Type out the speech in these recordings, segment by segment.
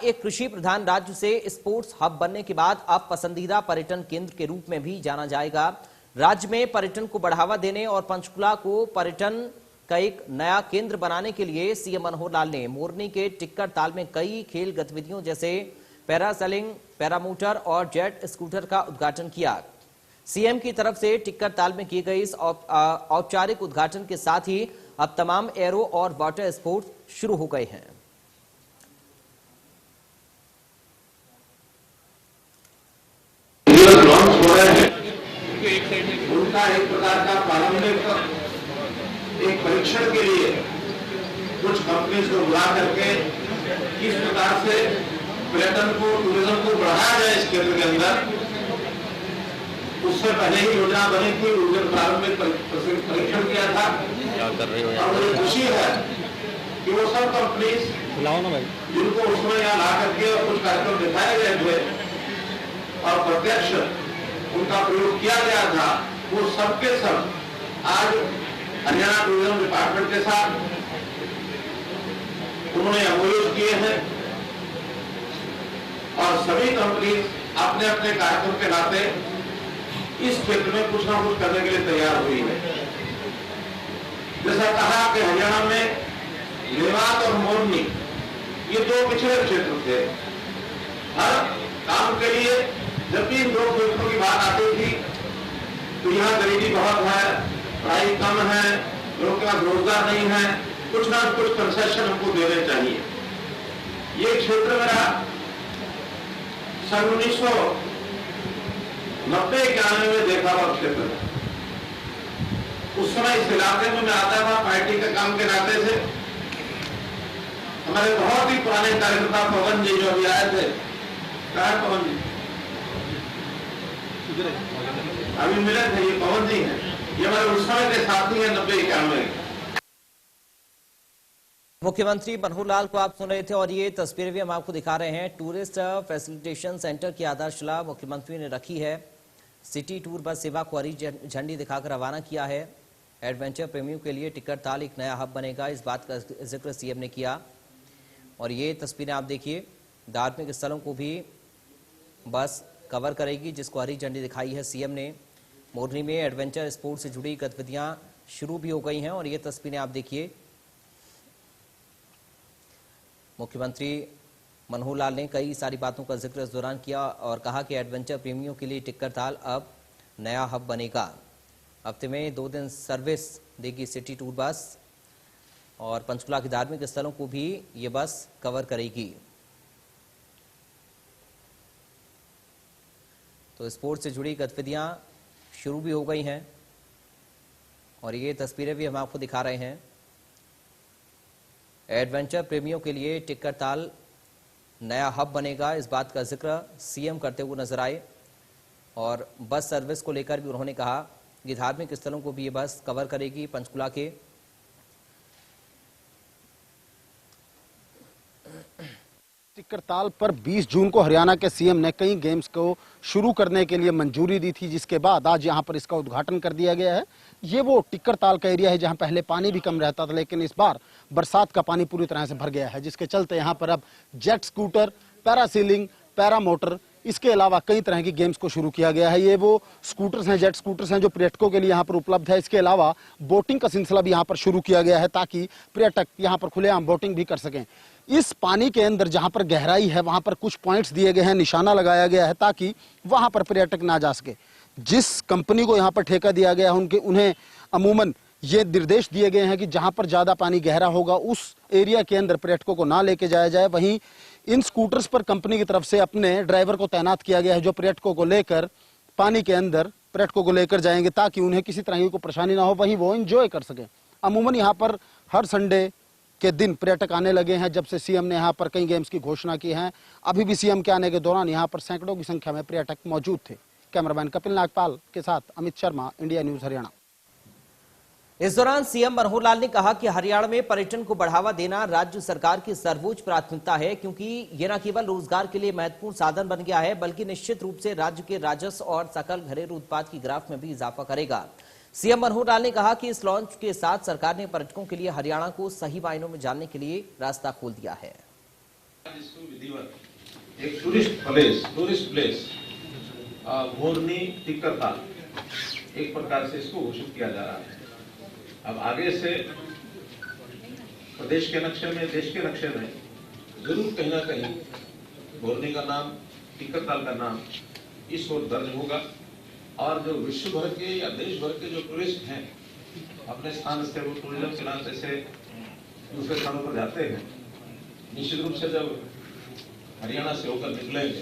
एक कृषि प्रधान राज्य से स्पोर्ट्स हब बनने के बाद अब पसंदीदा पर्यटन केंद्र के रूप में भी जाना जाएगा। राज्य में पर्यटन को बढ़ावा देने और पंचकुला को पर्यटन का एक नया केंद्र बनाने के लिए सीएम मनोहर लाल ने मोरनी के टिक्कर ताल में कई खेल गतिविधियों जैसे पैरासेलिंग, पैरामोटर और जेट स्कूटर का उद्घाटन किया। सीएम की तरफ से टिक्कर ताल में किए गए इस औपचारिक उद्घाटन के साथ ही अब तमाम एरो और वाटर स्पोर्ट्स शुरू हो गए हैं। लॉन्च हो रहे हैं, उनका एक प्रकार का प्रारंभिक एक परीक्षण के लिए कुछ कंपनीज को बुला करके किस प्रकार से पर्यटन को, टूरिज्म को बढ़ाया जाए इस क्षेत्र के अंदर, उससे पहले ही योजना बनी थी। उनके प्रारंभिक परीक्षण किया था और मुझे खुशी है कि वो सब कंपनीज जिनको उसमें यहाँ ला करके और कुछ कार्यक्रम दिखाए गए थे और प्रत्यक्ष उनका प्रयोग किया गया था, वो सबके सब आज हरियाणा टूरिज्म डिपार्टमेंट के साथ उन्होंने एमओयू किए हैं और सभी कंपनी अपने अपने कार्यक्रम के नाते इस क्षेत्र में कुछ ना कुछ करने के लिए तैयार हुई है। जैसा कहा कि हरियाणा में मेवात और मोरनी ये दो पिछड़े क्षेत्र थे। हर काम के लिए जब भी इन दो क्षेत्रों की बात आती थी तो यहाँ गरीबी बहुत है, पढ़ाई कम है, लोगों के पास रोजगार नहीं है, कुछ ना कुछ कंसेशन हमको देने चाहिए। ये क्षेत्र मेरा सन 1990-91 में देखा हुआ क्षेत्र है। उस समय इस इलाके में मैं आता था पार्टी के काम के नाते से। हमारे बहुत ही पुराने कार्यकर्ता पवन जी जो अभी आए थे, कहा पवन जी अभी मिले थे, ये पवन जी हैं, ये हमारे उस समय के साथी हैं 90-91। मुख्यमंत्री मनोहर लाल को आप सुन रहे थे और ये तस्वीरें भी हम आपको दिखा रहे हैं। टूरिस्ट फैसिलिटेशन सेंटर की आधारशिला मुख्यमंत्री ने रखी है। सिटी टूर बस सेवा को हरी झंडी दिखाकर रवाना किया है। एडवेंचर प्रेमियों के लिए टिक्कर ताल एक नया हब बनेगा, इस बात का जिक्र सीएम ने किया। और ये तस्वीरें आप देखिए, धार्मिक स्थलों को भी बस कवर करेगी, जिसको हरी झंडी दिखाई है सीएम ने। मोरनी में एडवेंचर स्पोर्ट्स से जुड़ी गतिविधियां शुरू भी हो गई हैं और ये तस्वीरें आप देखिए। मुख्यमंत्री मनोहर लाल ने कई सारी बातों का जिक्र इस दौरान किया और कहा कि एडवेंचर प्रेमियों के लिए टिक्कर ताल अब नया हब बनेगा। हफ्ते में 2 दिन सर्विस देगी सिटी टूर बस और पंचकुला के धार्मिक स्थलों को भी ये बस कवर करेगी। तो स्पोर्ट्स से जुड़ी गतिविधियां शुरू भी हो गई हैं और ये तस्वीरें भी हम आपको दिखा रहे हैं। एडवेंचर प्रेमियों के लिए टिक्कर ताल नया हब बनेगा, इस बात का जिक्र सीएम करते हुए नजर आए। और बस सर्विस को लेकर भी उन्होंने कहा कि धार्मिक स्थलों को भी ये बस कवर करेगी। पंचकुला के टिक्कर ताल पर 20 जून को हरियाणा के सीएम ने कई गेम्स को शुरू करने के लिए मंजूरी दी थी, जिसके बाद आज यहां पर इसका उद्घाटन कर दिया गया है। ये वो टिक्कर ताल का एरिया है जहां पहले पानी भी कम रहता था, लेकिन इस बार बरसात का पानी पूरी तरह से भर गया है, जिसके चलते यहां पर अब जेट स्कूटर, पैरासीलिंग, पैरामोटर, इसके अलावा कई तरह की गेम्स को शुरू किया गया है। ये वो स्कूटर्स हैं, जेट स्कूटर्स हैं जो पर्यटकों के लिए यहाँ पर उपलब्ध है। इसके अलावा बोटिंग का सिलसिला भी यहाँ पर शुरू किया गया है ताकि पर्यटक यहाँ पर खुलेआम बोटिंग भी कर सकें। इस पानी के अंदर जहाँ पर गहराई है वहाँ पर कुछ पॉइंट्स दिए गए हैं, निशाना लगाया गया है ताकि वहाँ पर पर्यटक ना जा सके। जिस कंपनी को यहाँ पर ठेका दिया गया है उन्हें अमूमन ये निर्देश दिए गए हैं कि जहाँ पर ज्यादा पानी गहरा होगा उस एरिया के अंदर पर्यटकों को ना लेके जाया जाए। वहीं इन स्कूटर्स पर कंपनी की तरफ से अपने ड्राइवर को तैनात किया गया है जो पर्यटकों को लेकर पानी के अंदर पर्यटकों को लेकर जाएंगे ताकि उन्हें किसी तरह की कोई परेशानी ना हो, वहीं वो एंजॉय कर सके। अमूमन यहाँ पर हर संडे के दिन पर्यटक आने लगे हैं जब से सीएम ने यहाँ पर कई गेम्स की घोषणा की है। अभी भी सीएम के आने के दौरान यहाँ पर सैकड़ों की संख्या में पर्यटक मौजूद थे। कैमरामैन कपिल नागपाल के साथ अमित शर्मा, इंडिया न्यूज हरियाणा। इस दौरान सीएम मनोहर लाल ने कहा कि हरियाणा में पर्यटन को बढ़ावा देना राज्य सरकार की सर्वोच्च प्राथमिकता है, क्योंकि ये न केवल रोजगार के लिए महत्वपूर्ण साधन बन गया है बल्कि निश्चित रूप से राज्य के राजस्व और सकल घरेलू उत्पाद की ग्राफ में भी इजाफा करेगा। सीएम मनोहर लाल ने कहा कि इस लॉन्च के साथ सरकार ने पर्यटकों के लिए हरियाणा को सही मायनों में जानने के लिए रास्ता खोल दिया है। इसको विधिवत एक टूरिस्ट प्लेस मोरनी टिक्कर एक प्रकार से इसको घोषित किया जा रहा है। अब आगे से प्रदेश के नक्शे में, देश के नक्शे में जरूर कहीं ना कहीं मोरनी का नाम, टिक्कर ताल का नाम इस ओर दर्ज होगा। और जो विश्व भर के या देश भर के जो टूरिस्ट हैं अपने स्थान से वो टूरिज्म के नाम से दूसरे स्थानों पर जाते हैं, निश्चित रूप से जब हरियाणा से होकर निकलेंगे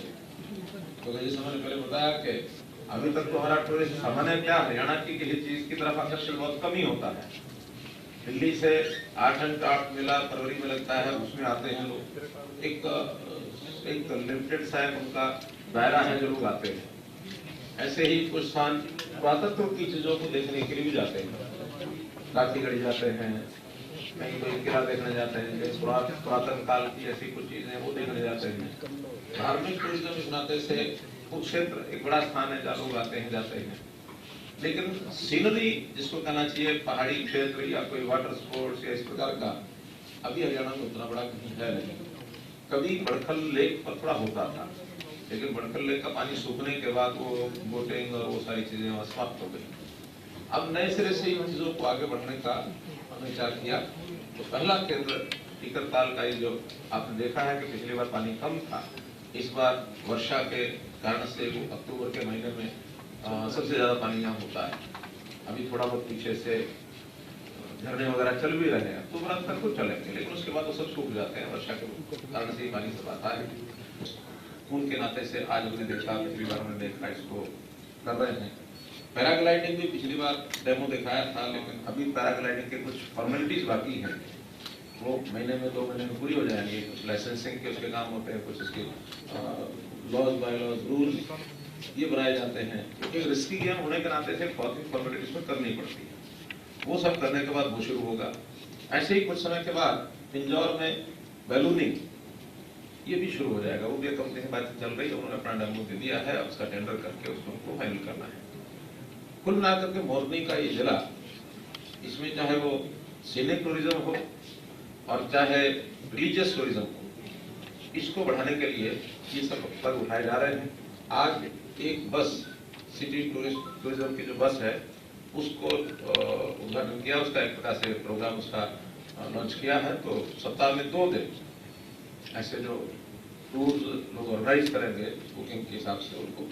तो जैसे मैंने पहले बताया कि अभी तक तो हमारा टूरिस्ट सामान्य क्या हरियाणा की किसी चीज की तरफ आकर्षण बहुत कम ही होता है। दिल्ली से 8 मेला फरवरी में लगता है, उसमें आते हैं लोग। एक लिमिटेड सा उनका दायरा है जो लोग आते हैं। ऐसे ही कुछ स्थान पुरातत्व की चीजों को देखने के लिए भी जाते हैं, काठीगढ़ी जाते हैं, कहीं कोई किला देखने जाते हैं, पुरातन काल की ऐसी कुछ चीजें वो देखने जाते हैं। धार्मिक टूरिज्म इस नाते से कुरुक्षेत्र एक बड़ा स्थान है जहाँ लोग आते हैं, जाते हैं। लेकिन सीनरी जिसको कहना चाहिए, पहाड़ी क्षेत्र या कोई वाटर स्पोर्ट्स या इस प्रकार का अभी हरियाणा में उतना बड़ा कहीं है नहीं। कभी बड़खल लेक पर थोड़ा होता था, लेकिन बड़खल लेक का पानी सूखने के बाद वो बोटिंग और वो सारी चीजें वहां समाप्त हो गई। अब नए सिरे से इन चीजों को आगे बढ़ने का हमने विचार किया। तो पहला केंद्र टिक्कर ताल का ही जो आपने देखा है कि पिछली बार पानी कम था, इस बार वर्षा के कारण से वो अक्टूबर के महीने में सबसे ज्यादा पानी यहाँ होता है। अभी थोड़ा बहुत पीछे से झरने वगैरह चल भी रहे हैं, अक्टूबर तक तो चलेंगे, लेकिन उसके बाद वो सब सूख जाते हैं। वर्षा के कारण से ही पानी सब आता है। खून के नाते से आज हमने देखा, पिछली बार हमने देखा, इसको कर रहे हैं। पैराग्लाइडिंग भी पिछली बार डेमो दिखाया था, लेकिन अभी पैराग्लाइडिंग के कुछ फॉर्मेलिटीज बाकी हैं, वो महीने में 2 महीने में पूरी हो जाएंगे। कुछ लाइसेंसिंग के उसके काम होते हैं, कुछ उसके लॉज बाय लॉज रूल ये बनाए जाते हैं। क्योंकि रिस्की गेम होने के नाते से बहुत ही फॉर्मेलिटीज में करनी पड़ती है। वो सब करने के बाद वो शुरू होगा। ऐसे ही कुछ समय के बाद इंदौर में बैलूनिंग ये भी शुरू हो जाएगा। वो भी कंपनी से बातचीत चल रही है, उन्होंने अपना डेमो दे दिया है, अब उसका टेंडर करके उसको फाइनल करना है। कुल मिलाकर के मोरनी का ये जिला, इसमें चाहे वो सीनिक टूरिज्म हो और चाहे रिलीजियस टूरिज्म हो, इसको बढ़ाने के लिए ये सब पग उठाए जा रहे हैं। आज एक बस सिटी टूरिज्म की जो बस है उसको उद्घाटन किया, उसका एक प्रकार से प्रोग्राम उसका लॉन्च किया है। तो सप्ताह में 2 दिन ऐसे जो टूर लोग ऑर्गेनाइज करेंगे बुकिंग के हिसाब से उनको